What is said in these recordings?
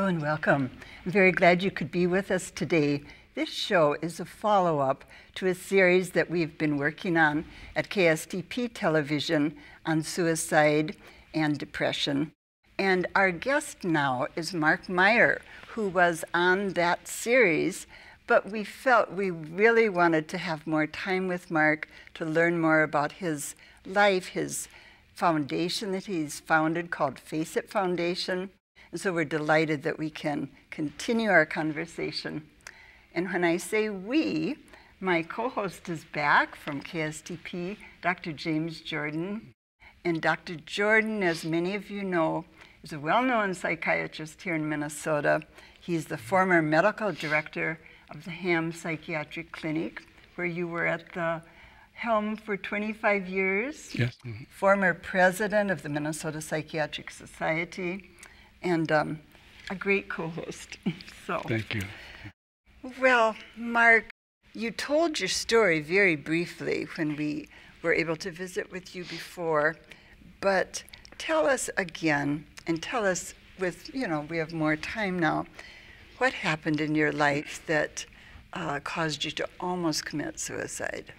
Hello and welcome. I'm very glad you could be with us today. This show is a follow-up to a series that we've been working on at KSTP Television on suicide and depression. And our guest now is Mark Meier, who was on that series, but we felt we really wanted to have more time with Mark to learn more about his life, his foundation that he's founded called Face It Foundation. And so we're delighted that we can continue our conversation. And when I say we, my co-host is back from KSTP, Dr. James Jordan. And Dr. Jordan, as many of you know, is a well-known psychiatrist here in Minnesota. He's the former medical director of the Ham Psychiatric Clinic, where you were at the helm for 25 years. Yes. Former president of the Minnesota Psychiatric Society, and a great co-host. So, thank you. Well, Mark, you told your story very briefly when we were able to visit with you before, but tell us again, and tell us with, we have more time now, what happened in your life that caused you to almost commit suicide?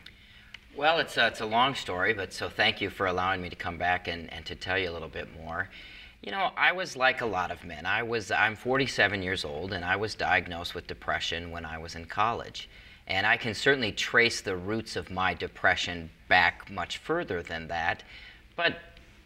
Well, it's a long story, but so thank you for allowing me to come back and to tell you a little bit more. You know, I was like a lot of men. I'm 47 years old, and I was diagnosed with depression when I was in college. And I can certainly trace the roots of my depression back much further than that, but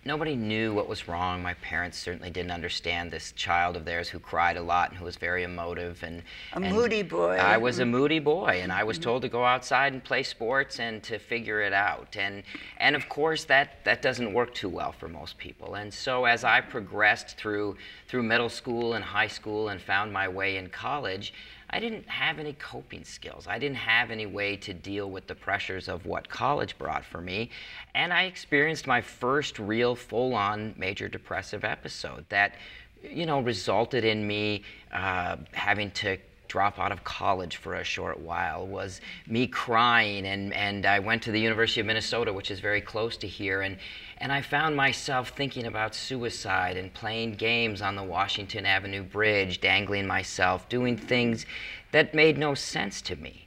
nobody knew what was wrong. My parents certainly didn't understand this child of theirs who cried a lot and who was very emotive. And moody boy. I was a moody boy, and I was told to go outside and play sports and to figure it out. And of course, that doesn't work too well for most people. And so as I progressed through middle school and high school and found my way in college, I didn't have any coping skills. I didn't have any way to deal with the pressures of what college brought for me. And I experienced my first real full-on major depressive episode that, resulted in me having to drop out of college for a short while, was me crying, and I went to the University of Minnesota, which is very close to here, and I found myself thinking about suicide and playing games on the Washington Avenue Bridge, dangling myself, doing things that made no sense to me.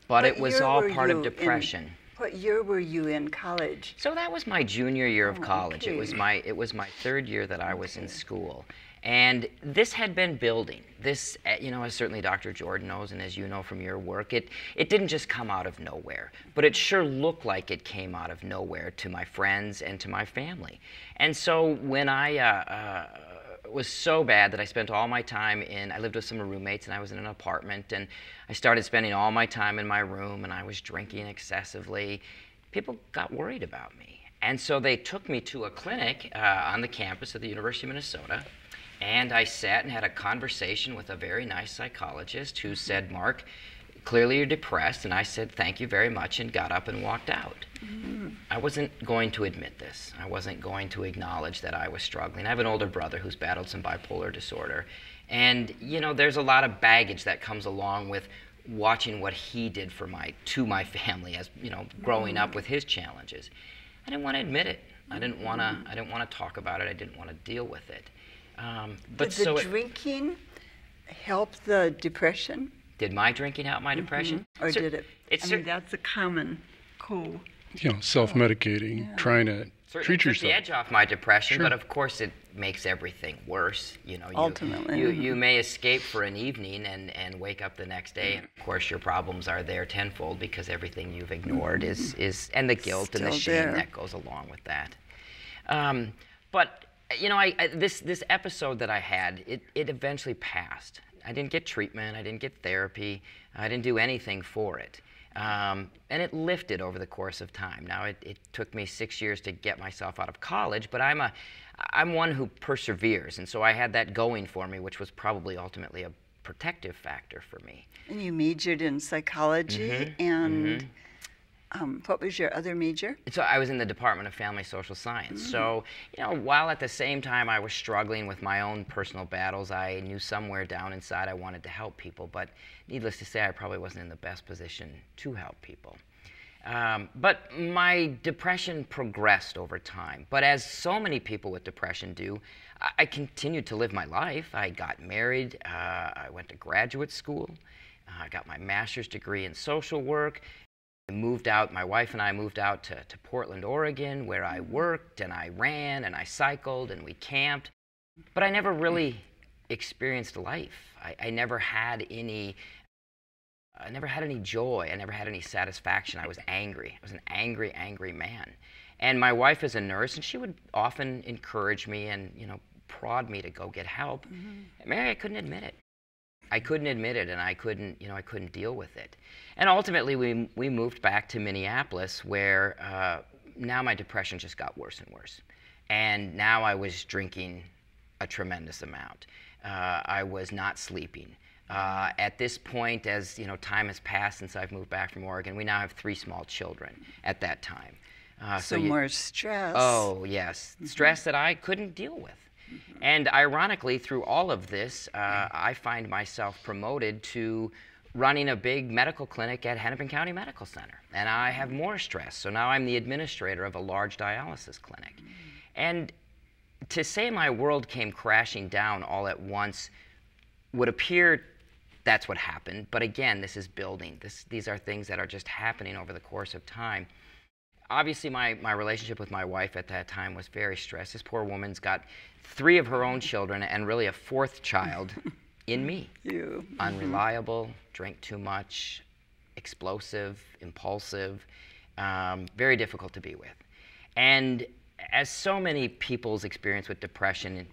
But it was all part of depression. What year were you in college? So that was my junior year of college. Okay. It was my third year that I was in school. And this had been building. This, as certainly Dr. Jordan knows, and as you know from your work, it didn't just come out of nowhere, but it sure looked like it came out of nowhere to my friends and to my family. And so when I was so bad that I spent all my time I lived with some roommates, and I was in an apartment, and I started spending all my time in my room, and I was drinking excessively. People got worried about me. And so they took me to a clinic on the campus of the University of Minnesota. And I sat and had a conversation with a very nice psychologist who said, "Mark, clearly you're depressed." And I said, "Thank you very much," and got up and walked out. I wasn't going to admit this. I wasn't going to acknowledge that I was struggling. I have an older brother who's battled some bipolar disorder. And, there's a lot of baggage that comes along with watching what he did to my family as, growing up with his challenges. I didn't want to admit it. I didn't want to talk about it. I didn't want to deal with it. Did the drinking help the depression? Did my drinking help my depression? Or did it? That's a common self-medicating, trying to treat yourself. Took the edge off my depression, Sure. but of course it makes everything worse. Ultimately. You may escape for an evening and wake up the next day, and of course your problems are there tenfold because everything you've ignored is and the guilt and the shame that goes along with that. But this episode that I had, it eventually passed. I didn't get treatment. I didn't get therapy. I didn't do anything for it. And it lifted over the course of time. Now, it took me 6 years to get myself out of college, but I'm one who perseveres. And so I had that going for me, which was probably ultimately a protective factor for me. And you majored in psychology, and what was your other major? So I was in the Department of Family Social Science. So, while at the same time I was struggling with my own personal battles, I knew somewhere down inside I wanted to help people, but needless to say, I probably wasn't in the best position to help people. But my depression progressed over time. But as so many people with depression do, I continued to live my life. I got married. I went to graduate school. I got my master's degree in social work. I moved out, my wife and I moved out to Portland, Oregon, where I worked and I ran and I cycled and we camped. But I never really experienced life. I never had any joy. I never had any satisfaction. I was angry. I was an angry, angry man. And my wife is a nurse, and she would often encourage me and, prod me to go get help. Mary, I couldn't admit it. I couldn't admit it, and I couldn't deal with it. And ultimately, we moved back to Minneapolis, where now my depression just got worse and worse. And now I was drinking a tremendous amount. I was not sleeping. At this point, as time has passed since I've moved back from Oregon, we now have 3 small children at that time. So more stress. Oh, yes. Stress that I couldn't deal with. And ironically, through all of this, I find myself promoted to running a big medical clinic at Hennepin County Medical Center. And I have more stress. So now I'm the administrator of a large dialysis clinic. And to say my world came crashing down all at once would appear that's what happened. But again, this is building. These are things that are just happening over the course of time. Obviously, my relationship with my wife at that time was very stressed. This poor woman's got 3 of her own children and really a 4th child in me. You. Unreliable, drank too much, explosive, impulsive, very difficult to be with. And as so many people's experience with depression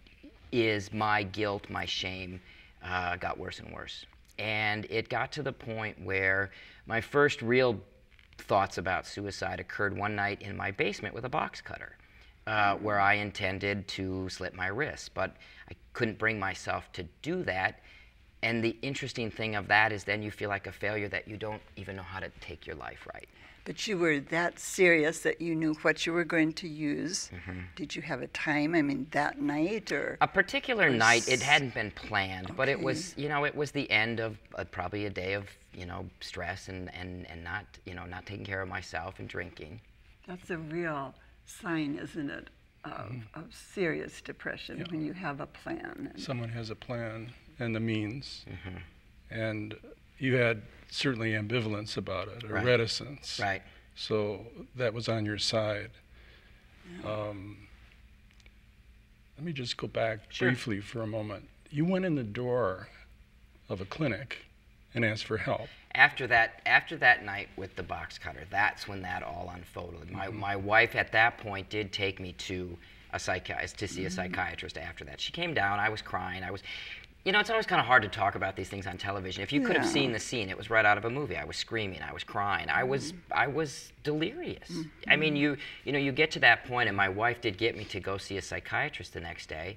is, my guilt, my shame got worse and worse. And it got to the point where my first real thoughts about suicide occurred one night in my basement with a box cutter, where I intended to slit my wrist, but I couldn't bring myself to do that. And the interesting thing of that is then you feel like a failure that you don't even know how to take your life right. But you were that serious that you knew what you were going to use. Did you have a time, that night or? A particular night, it hadn't been planned, but it was, it was the end of probably a day of, stress and not, not taking care of myself and drinking. That's a real sign, isn't it, of serious depression, when you have a plan. Someone has a plan and the means. And you had certainly ambivalence about it, or reticence. Right. So that was on your side. Let me just go back briefly for a moment. You went in the door of a clinic and asked for help. After that night with the box cutter, that's when that all unfolded. My wife at that point did take me to a psychiatrist, to see a psychiatrist after that. She came down, I was crying, it's always kind of hard to talk about these things on television. If you could have seen the scene, it was right out of a movie. I was screaming, I was crying, I was delirious. You get to that point, and my wife did get me to go see a psychiatrist the next day,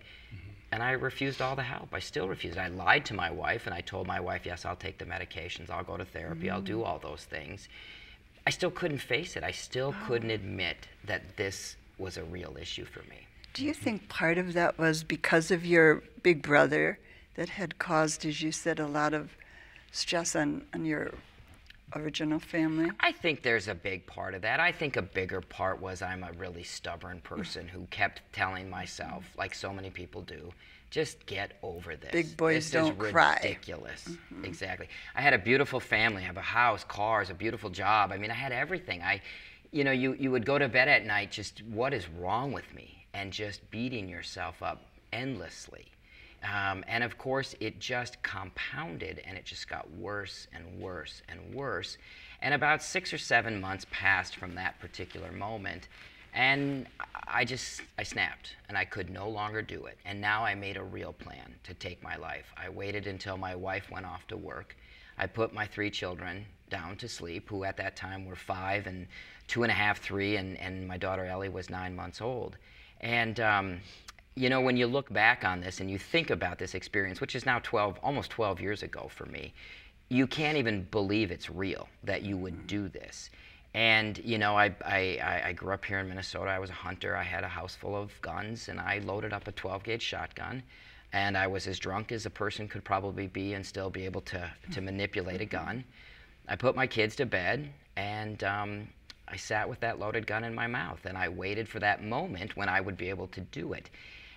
and I refused all the help. I still refused. I lied to my wife, and I told my wife, yes, I'll take the medications, I'll go to therapy, I'll do all those things. I still couldn't face it. I still couldn't admit that this was a real issue for me. Do you think part of that was because of your big brother that had caused, as you said, a lot of stress on your original family? I think there's a big part of that. I think a bigger part was I'm a really stubborn person who kept telling myself, like so many people do, just get over this. Big boys this don't is cry. Ridiculous. Exactly. I had a beautiful family. I have a house, cars, a beautiful job. I had everything. You would go to bed at night just, what is wrong with me? And just beating yourself up endlessly. And of course, it just compounded, and it just got worse and worse and worse. And about 6 or 7 months passed from that particular moment, and I snapped, and I could no longer do it. And now I made a real plan to take my life. I waited until my wife went off to work. I put my 3 children down to sleep, who at that time were 5 and 2.5, 3, and my daughter Ellie was 9 months old. And when you look back on this and you think about this experience, which is now almost 12 years ago for me, you can't even believe it's real that you would do this. And I grew up here in Minnesota. I was a hunter. I had a house full of guns, and I loaded up a 12-gauge shotgun, and I was as drunk as a person could probably be and still be able to manipulate a gun. I put my kids to bed, and I sat with that loaded gun in my mouth, and I waited for that moment when I would be able to do it.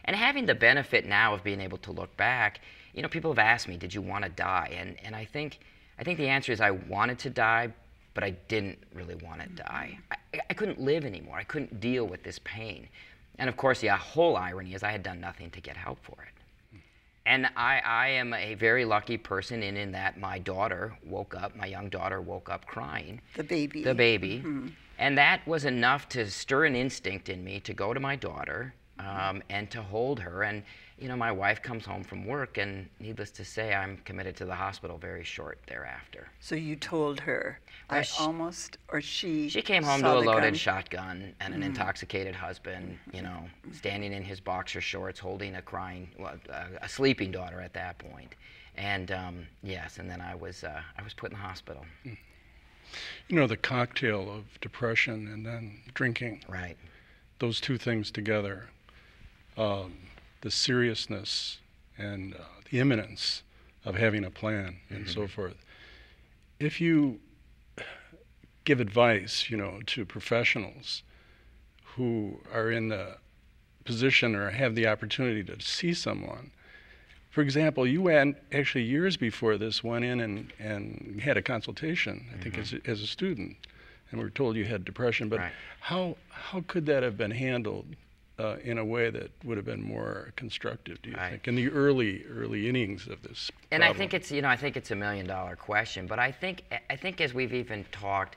And having the benefit now of being able to look back, you know, people have asked me, did you want to die? And I think the answer is I wanted to die, but I didn't really want to die. I couldn't live anymore. I couldn't deal with this pain. And of course, the whole irony is I had done nothing to get help for it. And I am a very lucky person in that my daughter woke up, my young daughter woke up crying. The baby. The baby. Mm-hmm. And that was enough to stir an instinct in me to go to my daughter and to hold her. And, you know, my wife comes home from work, and needless to say, I'm committed to the hospital very short thereafter. So you told her. She came home to a loaded shotgun and an intoxicated husband, you know, standing in his boxer shorts, holding a sleeping daughter at that point. And yes, and then I was put in the hospital. You know, the cocktail of depression and then drinking. Right. Those two things together, the seriousness and the imminence of having a plan and so forth. If you give advice, you know, to professionals who are in the position or have the opportunity to see someone. For example, you went actually years before this went in and had a consultation, I think as a student, and we were told you had depression, but how could that have been handled in a way that would have been more constructive, do you think, in the early innings of this And problem? I think it's, you know, I think it's $1 million question, but I think as we've even talked,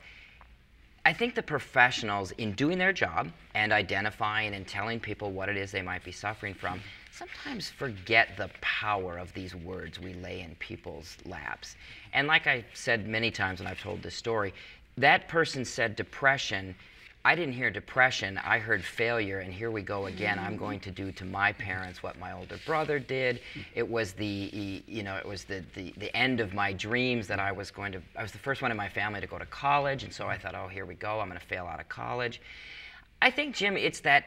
I think the professionals in doing their job and identifying and telling people what it is they might be suffering from sometimes forget the power of these words we lay in people's laps. And like I said many times when I've told this story, that person said depression. I didn't hear depression, I heard failure, and here we go again. I'm going to do to my parents what my older brother did. It was the end of my dreams that I was the first one in my family to go to college, and so I thought, oh, here we go, I'm going to fail out of college. I think, Jim, it's that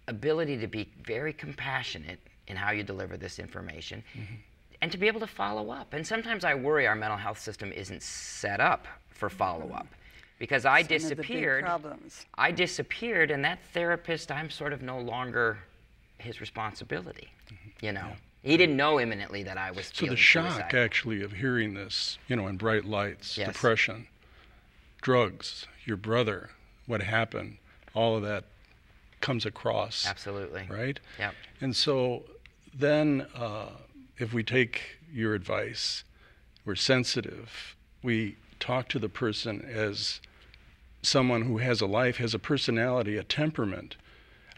ability to be very compassionate in how you deliver this information and to be able to follow up. And sometimes I worry our mental health system isn't set up for follow-up. Because I disappeared, and that therapist, I'm sort of no longer his responsibility, you know. He didn't know imminently that I was feeling suicide. So the shock, suicidal. actually, of hearing this, you know, in bright lights, depression, drugs, your brother, what happened, all of that comes across. Absolutely. Right? Yep. And so then if we take your advice, we're sensitive, we talk to the person as someone who has a life, has a personality, a temperament.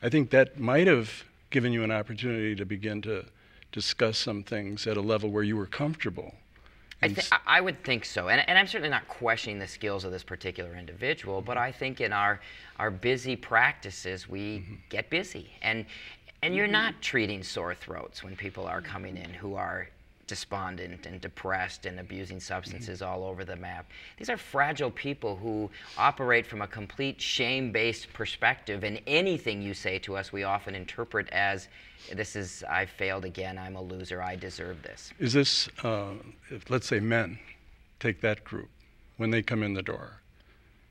I think that might have given you an opportunity to begin to discuss some things at a level where you were comfortable. I would think so. And I'm certainly not questioning the skills of this particular individual, but I think in our busy practices, we get busy. And you're not treating sore throats when people are coming in who are despondent and depressed and abusing substances all over the map. These are fragile people who operate from a complete shame-based perspective, and anything you say to us we often interpret as, I failed again, I'm a loser, I deserve this. Is this, let's say men, take that group, when they come in the door,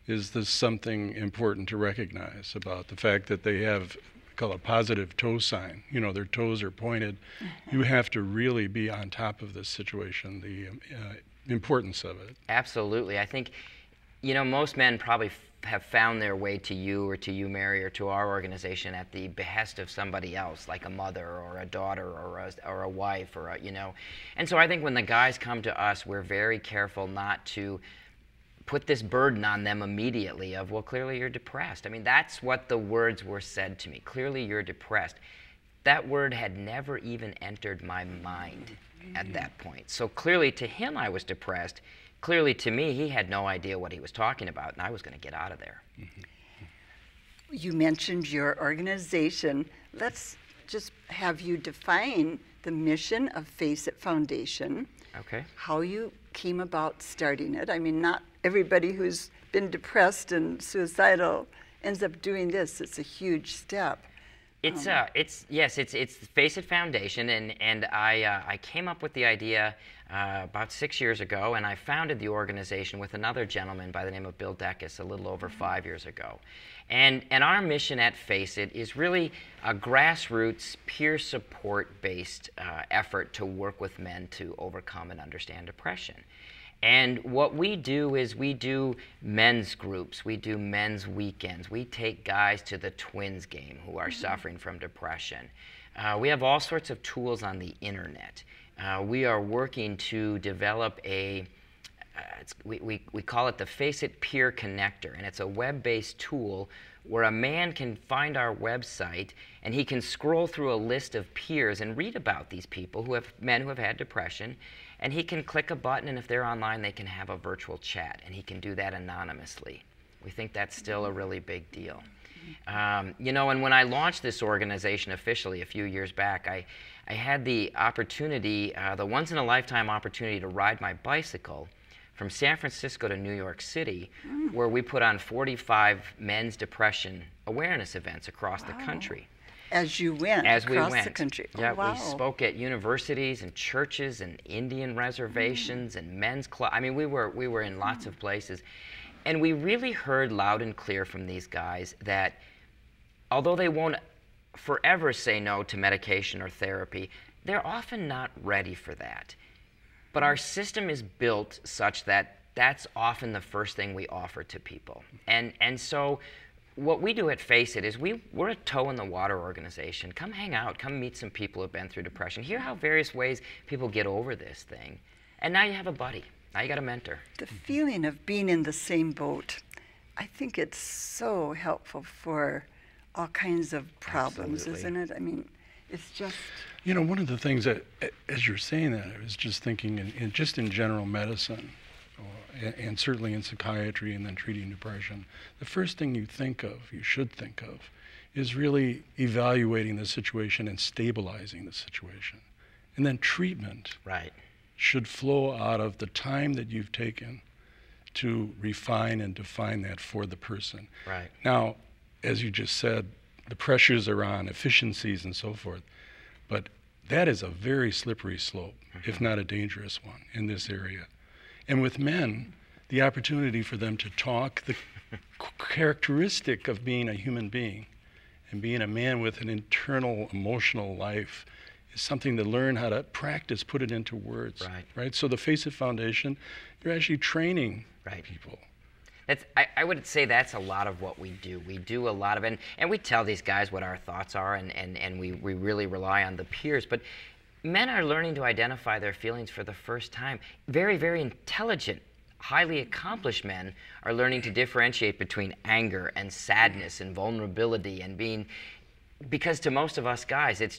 is this something important to recognize about the fact that they have call a positive toe sign, you know, their toes are pointed. You have to really be on top of this situation, the importance of it. Absolutely. I think, you know, most men probably have found their way to you or to you, Mary, or to our organization at the behest of somebody else, like a mother or a daughter or a wife or you know. And so I think when the guys come to us, we're very careful not to put this burden on them immediately of, well, clearly you're depressed. I mean, that's what the words were said to me. Clearly you're depressed. That word had never even entered my mind at that point. So clearly to him I was depressed. Clearly to me he had no idea what he was talking about, and I was going to get out of there. You mentioned your organization. Let's just have you define the mission of Face It Foundation. Okay. How you came about starting it. I mean, not everybody who's been depressed and suicidal ends up doing this. It's a huge step. It's it's Face It Foundation, and I came up with the idea about 6 years ago, and I founded the organization with another gentleman by the name of Bill Deckus a little over 5 years ago. And our mission at Face It is really a grassroots, peer support-based effort to work with men to overcome and understand depression. And what we do is we do men's groups, we do men's weekends, we take guys to the Twins game who are suffering from depression. We have all sorts of tools on the internet. We are working to develop we call it the Face It Peer Connector, and it's a web-based tool where a man can find our website and he can scroll through a list of peers and read about these people men who have had depression, and he can click a button, and if they're online they can have a virtual chat, and he can do that anonymously. We think that's still a really big deal. You know, and when I launched this organization officially a few years back, I had the opportunity, the once-in-a-lifetime opportunity to ride my bicycle from San Francisco to New York City, where we put on 45 men's depression awareness events across the country. As you went across the country. Yeah, we spoke at universities and churches and Indian reservations and men's clubs. I mean, we were in lots of places. And we really heard loud and clear from these guys that although they won't forever say no to medication or therapy, they're often not ready for that. But our system is built such that that's often the first thing we offer to people. And so what we do at Face It is we're a toe-in-the-water organization. Come hang out. Come meet some people who have been through depression. Hear how various ways people get over this thing. And now you have a buddy. Now you got a mentor. The feeling of being in the same boat, I think it's so helpful for all kinds of problems, isn't it? I mean, it's just... You know, one of the things that, as you're saying that, I was just thinking just in general medicine, and certainly in psychiatry and then treating depression, the first thing you should think of, is really evaluating the situation and stabilizing the situation. And then treatment should flow out of the time that you've taken to refine and define that for the person. Right. Now, as you just said, the pressures are on efficiencies and so forth, but that is a very slippery slope, if not a dangerous one, in this area. And with men, the opportunity for them to talk, the characteristic of being a human being and being a man with an internal emotional life is something to learn how to practice, put it into words. Right? So the Face It Foundation, you're actually training people. I would say that's a lot of what we do. We do a lot of, and we tell these guys what our thoughts are, and we really rely on the peers. But men are learning to identify their feelings for the first time. Very, very intelligent, highly accomplished men are learning to differentiate between anger and sadness and vulnerability and being, because to most of us guys, it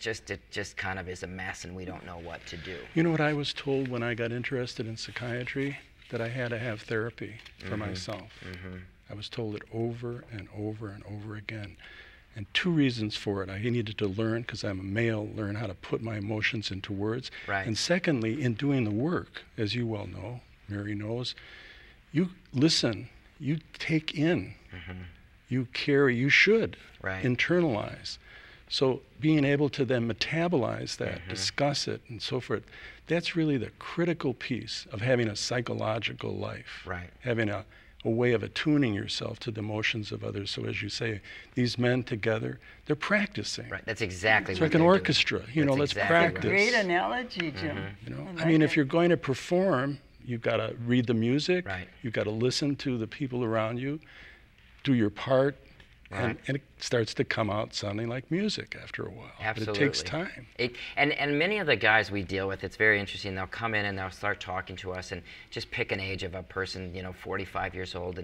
just kind of is a mess and we don't know what to do. You know what I was told when I got interested in psychiatry? That I had to have therapy for myself. I was told it over and over and over again. And two reasons for it. I needed to learn, because I'm a male, learn how to put my emotions into words. And secondly, in doing the work, as you well know, Mary knows, you listen, you take in, you carry, you should internalize. So being able to then metabolize that, discuss it, and so forth, that's really the critical piece of having a psychological life. Having a way of attuning yourself to the emotions of others. So as you say, these men together, they're practicing. That's exactly it's what like an orchestra. You know, let's practice. Great analogy, Jim. You know, I mean, if you're going to perform, you've got to read the music. You've got to listen to the people around you, do your part. And it starts to come out sounding like music after a while. But it takes time. And many of the guys we deal with, it's very interesting. They'll come in and they'll start talking to us and just pick an age of a person, 45 years old,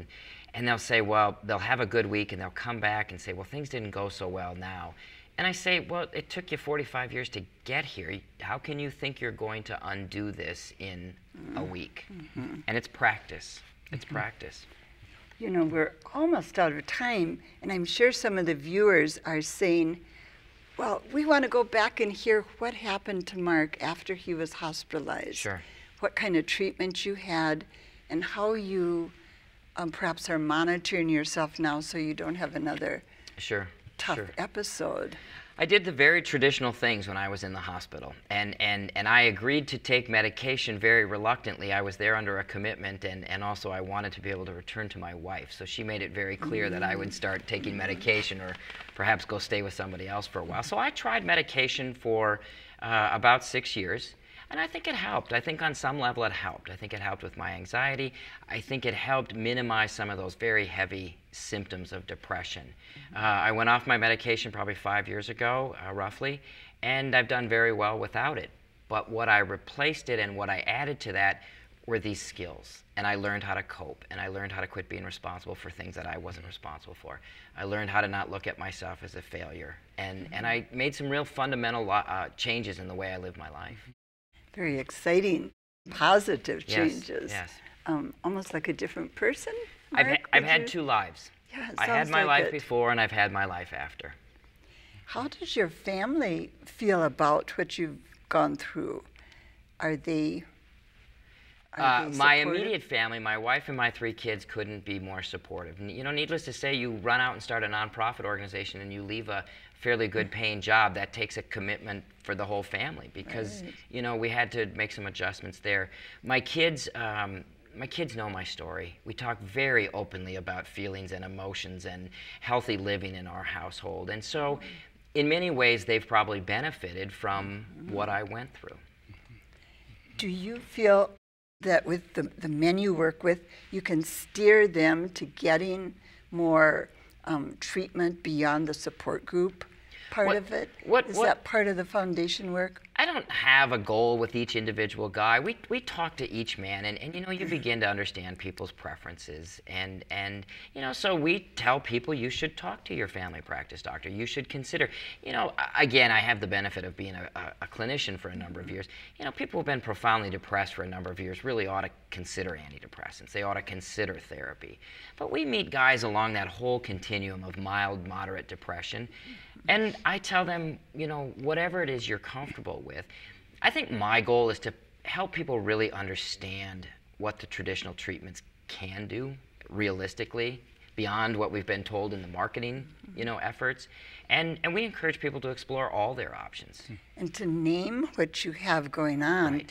and they'll say, well, they'll have a good week, and they'll come back and say, well, things didn't go so well now. And I say, well, it took you 45 years to get here. How can you think you're going to undo this in a week? And it's practice. It's practice. You know, we're almost out of time, and I'm sure some of the viewers are saying, well, we want to go back and hear what happened to Mark after he was hospitalized. What kind of treatment you had, and how you perhaps are monitoring yourself now so you don't have another tough Sure. episode. I did the very traditional things when I was in the hospital, and I agreed to take medication very reluctantly. I was there under a commitment, and also I wanted to be able to return to my wife. So she made it very clear that I would start taking medication or perhaps go stay with somebody else for a while. So I tried medication for about 6 years. And I think it helped. I think on some level it helped. I think it helped with my anxiety. I think it helped minimize some of those very heavy symptoms of depression. I went off my medication probably 5 years ago, roughly, and I've done very well without it. But what I replaced it and what I added to that were these skills. And I learned how to cope, and I learned how to quit being responsible for things that I wasn't responsible for. I learned how to not look at myself as a failure. And I made some real fundamental changes in the way I live my life. Very exciting, positive changes. Yes. Almost like a different person. I've had two lives. Yeah, I had my life before and I've had my life after. How does your family feel about what you've gone through? Are they my immediate family, my wife and my 3 kids, couldn't be more supportive. You know, needless to say, you run out and start a nonprofit organization and you leave a fairly good paying job. That takes a commitment for the whole family because, you know, we had to make some adjustments there. My kids know my story. We talk very openly about feelings and emotions and healthy living in our household. And so, in many ways, they've probably benefited from what I went through. Do you feel that with the men you work with, you can steer them to getting more treatment beyond the support group part of it? Is that part of the foundation work? I don't have a goal with each individual guy. We talk to each man, and you know, you begin to understand people's preferences, and you know, so we tell people you should talk to your family practice doctor. You should consider, you know, again, I have the benefit of being a clinician for a number of years. You know, people who've been profoundly depressed for a number of years really ought to consider antidepressants. They ought to consider therapy. But we meet guys along that whole continuum of mild, moderate depression. And I tell them, you know, whatever it is you're comfortable with. I think my goal is to help people really understand what the traditional treatments can do realistically, beyond what we've been told in the marketing, you know, efforts. And we encourage people to explore all their options. And to name what you have going on,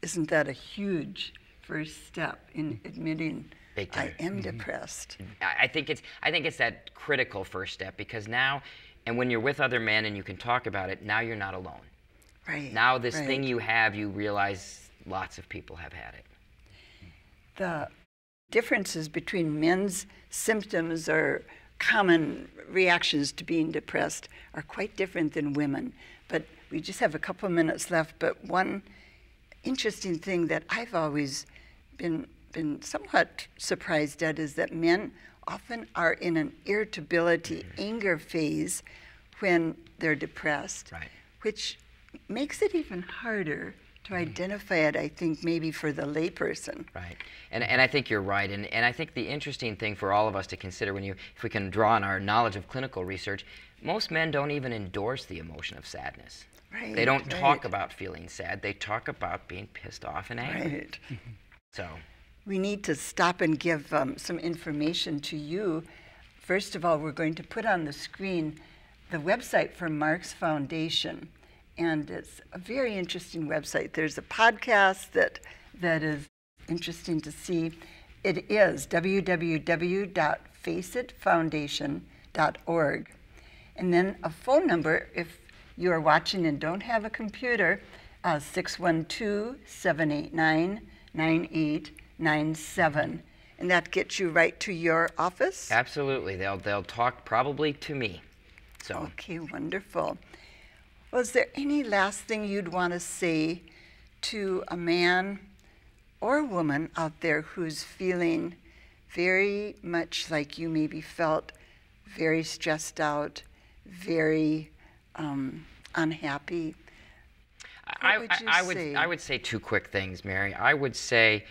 isn't that a huge first step in admitting I am depressed? I think it's that critical first step, because now, and when you're with other men and you can talk about it, now you're not alone. Right. Now this thing you have, you realize lots of people have had it. The differences between men's symptoms or common reactions to being depressed are quite different than women. But we just have a couple of minutes left. But one interesting thing that I've always been somewhat surprised at is that men often are in an irritability, anger phase when they're depressed, which makes it even harder to identify it, I think, maybe for the layperson. Right. And I think you're right. And I think the interesting thing for all of us to consider, if we can draw on our knowledge of clinical research, most men don't even endorse the emotion of sadness. Right. They don't talk about feeling sad. They talk about being pissed off and angry. Right. So we need to stop and give some information to you. First of all, we're going to put on the screen the website for Mark's Foundation. And it's a very interesting website. There's a podcast that is interesting to see. It is www.faceitfoundation.org. And then a phone number, if you are watching and don't have a computer, 612-789-9897. And that gets you right to your office? Absolutely. They'll talk probably to me. So. Okay, wonderful. Well, is there any last thing you'd want to say to a man or a woman out there who's feeling very much like you maybe felt, very stressed out, very unhappy? I would say 2 quick things, Mary. I would say,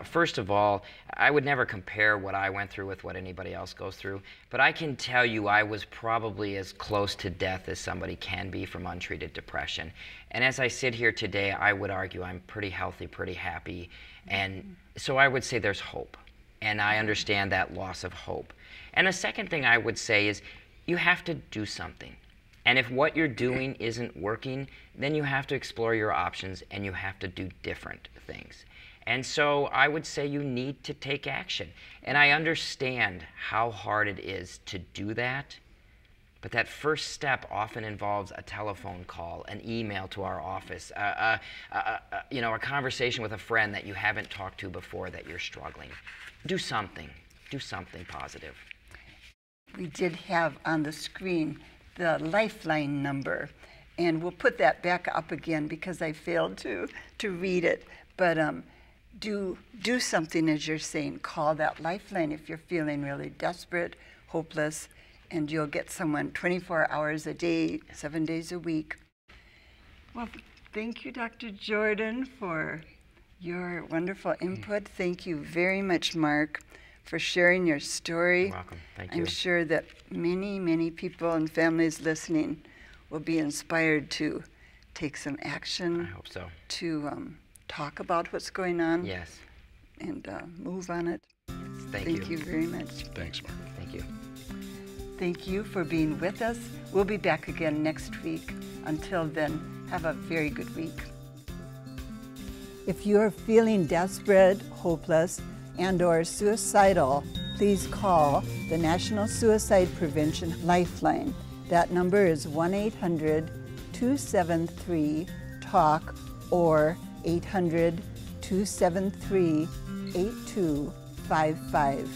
first of all, I would never compare what I went through with what anybody else goes through. But I can tell you I was probably as close to death as somebody can be from untreated depression. And as I sit here today, I would argue I'm pretty healthy, pretty happy. And so I would say there's hope. And I understand that loss of hope. And the second thing I would say is, you have to do something. And if what you're doing isn't working, then you have to explore your options and you have to do different things. And so I would say you need to take action. And I understand how hard it is to do that, but that first step often involves a telephone call, an email to our office, a conversation with a friend that you haven't talked to before that you're struggling. Do something positive. We did have on the screen the Lifeline number, and we'll put that back up again because I failed to read it. But do something, as you're saying. Call that Lifeline if you're feeling really desperate, hopeless, and you'll get someone 24 hours a day, 7 days a week. Well, thank you, Dr. Jordan, for your wonderful input. Thank you very much, Mark, for sharing your story. You're welcome. Thank you. I'm sure that many, many people and families listening will be inspired to take some action. I hope so. To talk about what's going on. Yes. And move on it. Thank you very much. Thanks, Mark. Thank you. Thank you for being with us. We'll be back again next week. Until then, have a very good week. If you're feeling desperate, hopeless, and/or suicidal, please call the National Suicide Prevention Lifeline. That number is 1-800-273-TALK or 800-273-8255.